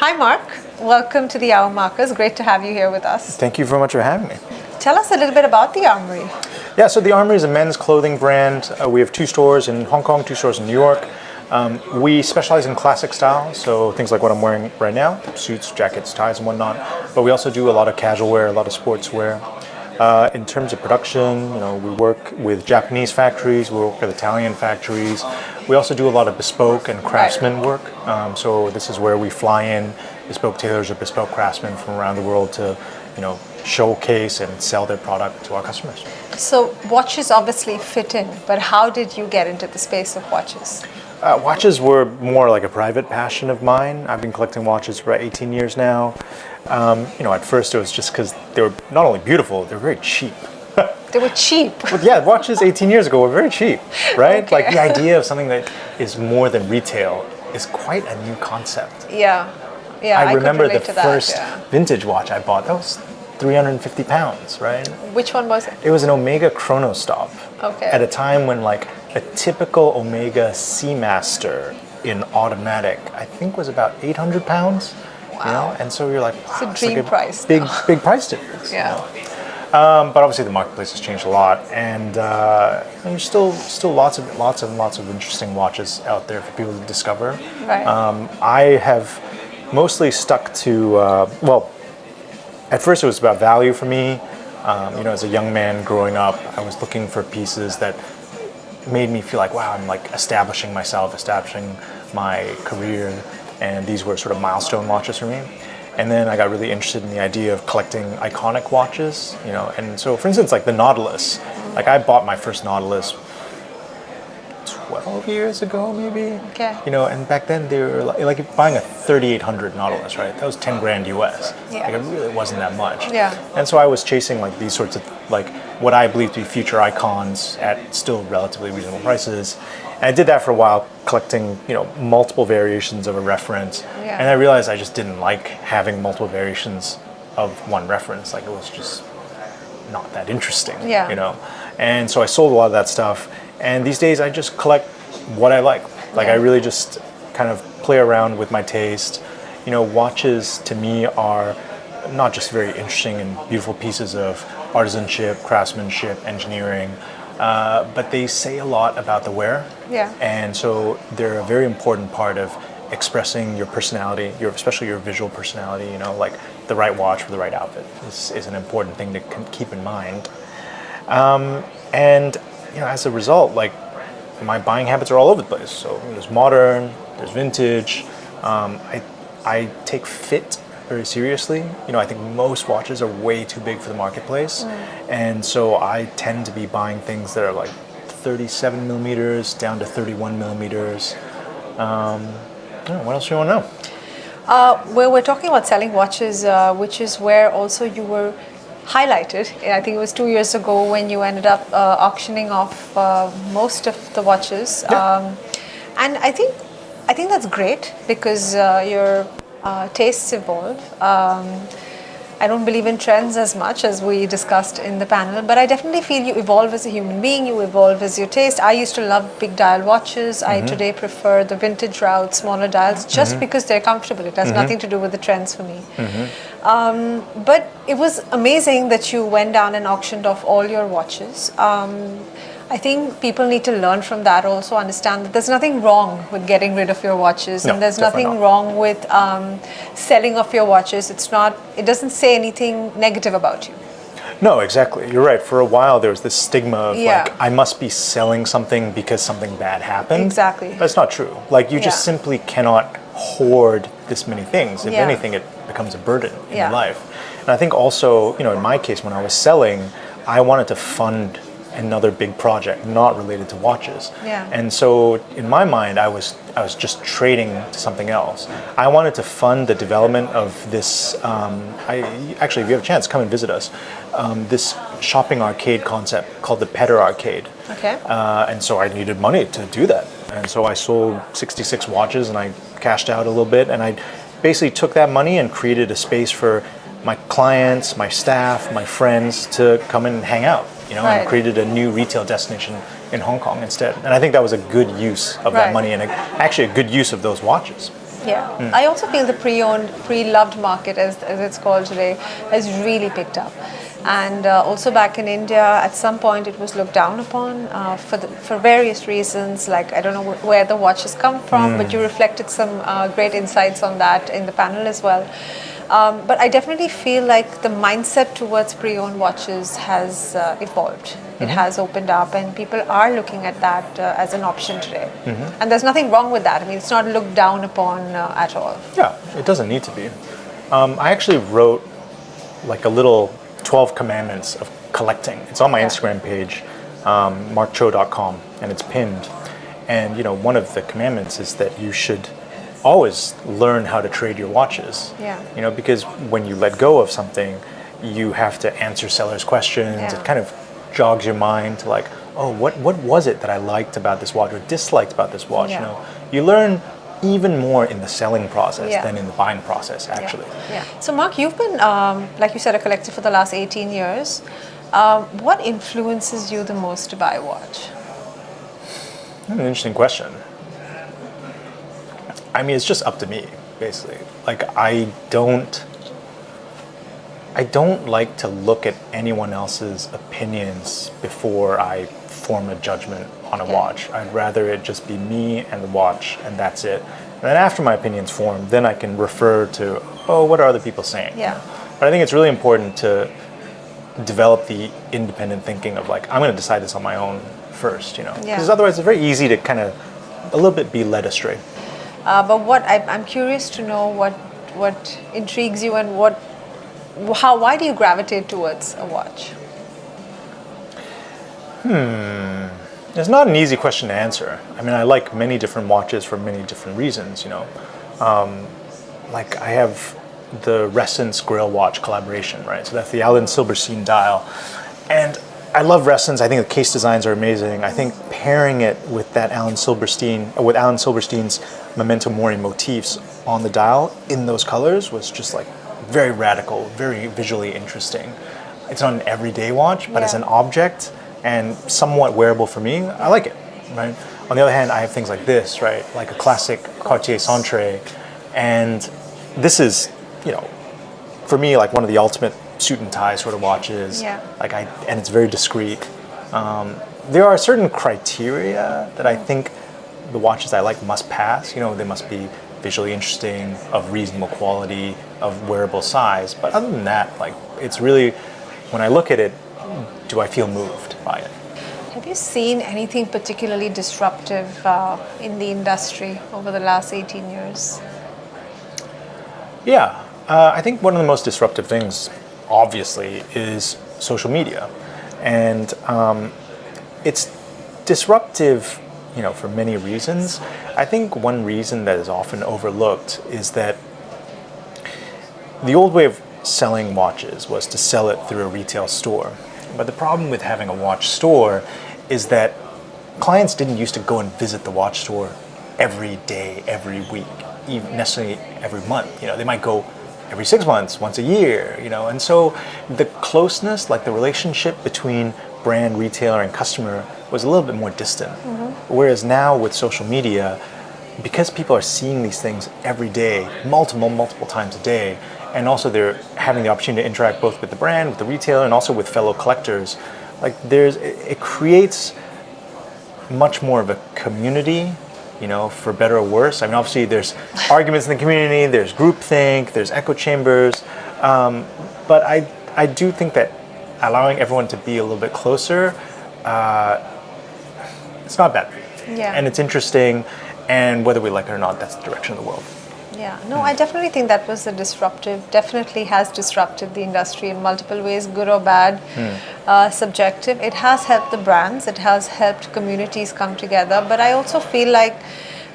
Hi, Mark. Welcome to the Hour Markers. Great to have you here with us. Thank you very much for having me. Tell us a little bit about the Armoury. Yeah, so the Armoury is a men's clothing brand. We have 2 stores in Hong Kong, 2 stores in New York. We specialize in classic style, so things like what I'm wearing right now, suits, jackets, ties, and whatnot. But we also do a lot of casual wear, a lot of sportswear. In terms of production, we work with Japanese factories, we work with Italian factories. We also do a lot of bespoke and craftsman work. So this is where we fly in bespoke tailors or bespoke craftsmen from around the world to, showcase and sell their product to our customers. So watches obviously fit in, but how did you get into the space of watches? Watches were more like a private passion of mine. I've been collecting watches for about 18 years now. At first it was just because they were not only beautiful, they were very cheap. They were cheap. But yeah, watches 18 years ago were very cheap, right? Okay. Like the idea of something that is more than retail is quite a new concept. Yeah, I remember the could relate to that, first yeah. vintage watch I bought, that was 350 pounds, right? Which one was it? It was an Omega Chronostop. Okay. At a time when like a typical Omega Seamaster in automatic, I think was about 800 pounds. Wow. And so you're like, wow, It's a dream price. Big price difference. Yeah. But obviously the marketplace has changed a lot, and there's still lots of interesting watches out there for people to discover. Right. I have mostly stuck to at first it was about value for me. As a young man growing up, I was looking for pieces that made me feel like, wow, I'm like establishing myself, establishing my career, and these were sort of milestone watches for me. And then I got really interested in the idea of collecting iconic watches, and so for instance, like the Nautilus, like I bought my first Nautilus 12 years ago, maybe. Okay. And back then they were like buying a 3800 Nautilus, right? That was 10 grand US. Yeah. Like it really wasn't that much. Yeah. And so I was chasing like these sorts of like what I believe to be future icons at still relatively reasonable prices. And I did that for a while, collecting, multiple variations of a reference. Yeah. And I realized I just didn't like having multiple variations of one reference. Like it was just not that interesting. Yeah. And so I sold a lot of that stuff. And these days I just collect what I like. Like Yeah. I really just kind of play around with my taste. Watches to me are not just very interesting and beautiful pieces of artisanship, craftsmanship, engineering, but they say a lot about the wearer. Yeah. And so they're a very important part of expressing your personality, especially your visual personality. Like the right watch for the right outfit is an important thing to keep in mind. And as a result, like my buying habits are all over the place. So there's modern, there's vintage. I take fit very seriously. I think most watches are way too big for the marketplace. And so I tend to be buying things that are like 37 millimeters down to 31 millimeters. What else do you want to know? Well, we're talking about selling watches, which is where also you were highlighted. I think it was 2 years ago when you ended up auctioning off most of the watches. Yeah. And I think that's great because your tastes evolve. I don't believe in trends as much as we discussed in the panel, but I definitely feel you evolve as a human being, you evolve as your taste. I used to love big dial watches. I today prefer the vintage route, smaller dials, just because they're comfortable. It has nothing to do with the trends for me. But it was amazing that you went down and auctioned off all your watches. I think people need to learn from that also, understand that there's nothing wrong with getting rid of your watches, No, and there's definitely nothing not. wrong with selling off your watches. It doesn't say anything negative about you. No, exactly. You're right. For a while, there was this stigma of Yeah. like, I must be selling something because something bad happened. Exactly. That's not true. Like, you just Yeah. simply cannot hoard this many things. If Yeah. anything, it becomes a burden in Yeah. your life. And I think also, in my case, when I was selling, I wanted to fund another big project not related to watches. Yeah. And so in my mind, I was just trading to something else. I wanted to fund the development of this. Actually, if you have a chance, come and visit us. This shopping arcade concept called the Petter Arcade. Okay. And so I needed money to do that. And so I sold 66 watches and I cashed out a little bit. And I basically took that money and created a space for my clients, my staff, my friends to come and hang out. Right. And created a new retail destination in Hong Kong instead. And I think that was a good use of that Right. money and actually a good use of those watches. Yeah, I also feel the pre-owned, pre-loved market, as it's called today, has really picked up. And also back in India, at some point it was looked down upon for various reasons. Like, I don't know where the watches come from, but you reflected some great insights on that in the panel as well. But I definitely feel like the mindset towards pre-owned watches has evolved. It has opened up, and people are looking at that as an option today. And there's nothing wrong with that. I mean, it's not looked down upon at all. Yeah, it doesn't need to be. I actually wrote like a little 12 commandments of collecting. It's on my Instagram page, markcho.com, and it's pinned. And one of the commandments is that you should always learn how to trade your watches. Yeah. Because when you let go of something, you have to answer sellers' questions. Yeah. It kind of jogs your mind to like, oh, what was it that I liked about this watch or disliked about this watch? Yeah. You learn even more in the selling process Yeah. than in the buying process, actually. Yeah. So, Mark, you've been, like you said, a collector for the last 18 years. What influences you the most to buy a watch? An interesting question. I mean, it's just up to me, basically. Like, I don't like to look at anyone else's opinions before I form a judgment on a watch. I'd rather it just be me and the watch, and that's it. And then after my opinion's formed, then I can refer to, oh, what are other people saying? Yeah. But I think it's really important to develop the independent thinking of like, I'm going to decide this on my own first, Because otherwise it's very easy to kind of a little bit be led astray. But I'm curious to know what intrigues you and why do you gravitate towards a watch? It's not an easy question to answer. I mean, I like many different watches for many different reasons, Like I have the Resonance Grill watch collaboration, right? So that's the Alan Silberstein dial. And I love Resonance. I think the case designs are amazing. I think pairing it with Alan Silberstein's Memento Mori motifs on the dial in those colors was just like very radical, very visually interesting. It's not an everyday watch, but as an object and somewhat wearable for me, I like it, right? On the other hand, I have things like this, right? Like a classic Cartier Centre. And this is, for me, like one of the ultimate suit and tie sort of watches. Yeah. And it's very discreet. There are certain criteria that I think the watches I like must pass. They must be visually interesting, of reasonable quality, of wearable size. But other than that, like it's really, when I look at it, do I feel moved by it? Have you seen anything particularly disruptive in the industry over the last 18 years? Yeah, I think one of the most disruptive things, obviously, is social media. And it's disruptive, for many reasons. I think one reason that is often overlooked is that the old way of selling watches was to sell it through a retail store. But the problem with having a watch store is that clients didn't used to go and visit the watch store every day, every week, even necessarily every month. They might go every 6 months, once a year, And so the closeness, like the relationship between brand, retailer, and customer was a little bit more distant. Whereas now with social media, because people are seeing these things every day, multiple times a day, and also they're having the opportunity to interact both with the brand, with the retailer, and also with fellow collectors, like it creates much more of a community, for better or worse. I mean, obviously there's arguments in the community, there's groupthink, there's echo chambers, but I do think that allowing everyone to be a little bit closer, it's not bad. Yeah. And it's interesting, and whether we like it or not, that's the direction of the world. Yeah, no, I definitely think that was definitely has disrupted the industry in multiple ways, good or bad, subjective. It has helped the brands, it has helped communities come together, but I also feel like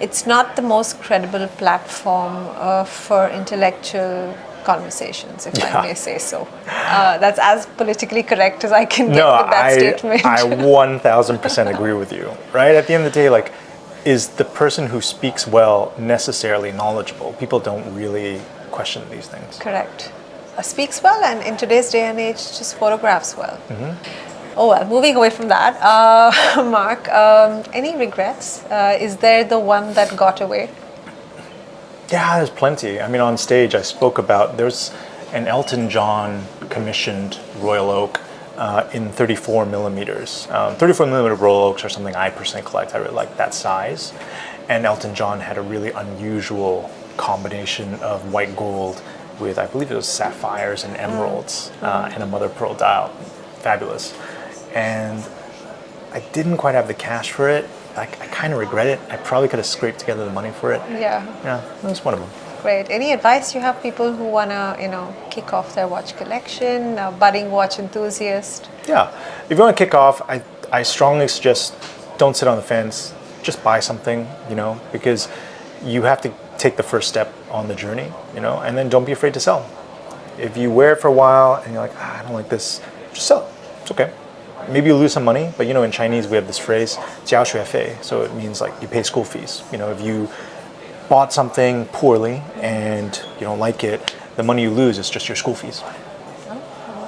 it's not the most credible platform for intellectual conversations, if I may say so. That's as politically correct as I can get with that statement. I 1000% agree with you, right? At the end of the day, like, is the person who speaks well necessarily knowledgeable? People don't really question these things. Correct. Speaks well, and in today's day and age, just photographs well. Oh well, moving away from that, Mark, any regrets? Is there the one that got away? Yeah, there's plenty. I mean, on stage, I spoke about there's an Elton John commissioned Royal Oak in 34 millimeters. 34 millimeter Royal Oaks are something I personally collect. I really like that size. And Elton John had a really unusual combination of white gold with, I believe it was sapphires and emeralds and a mother of pearl dial. Fabulous. And I didn't quite have the cash for it. I kind of regret it. I probably could have scraped together the money for it. Yeah. Yeah, that's one of them. Great. Any advice you have people who wanna, kick off their watch collection, budding watch enthusiast? Yeah, if you want to kick off, I strongly suggest don't sit on the fence. Just buy something, because you have to take the first step on the journey, and then don't be afraid to sell. If you wear it for a while and you're like, I don't like this, just sell it. It's okay. Maybe you lose some money, but in Chinese we have this phrase, 交学费, so it means like you pay school fees. If you bought something poorly and you don't like it, the money you lose is just your school fees.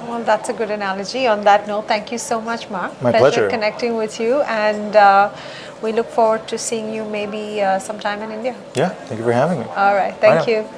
Well, that's a good analogy. On that note, thank you so much, Mark. My pleasure. Connecting with you, and we look forward to seeing you maybe sometime in India. Yeah, thank you for having me. All right, Bye thank now. you.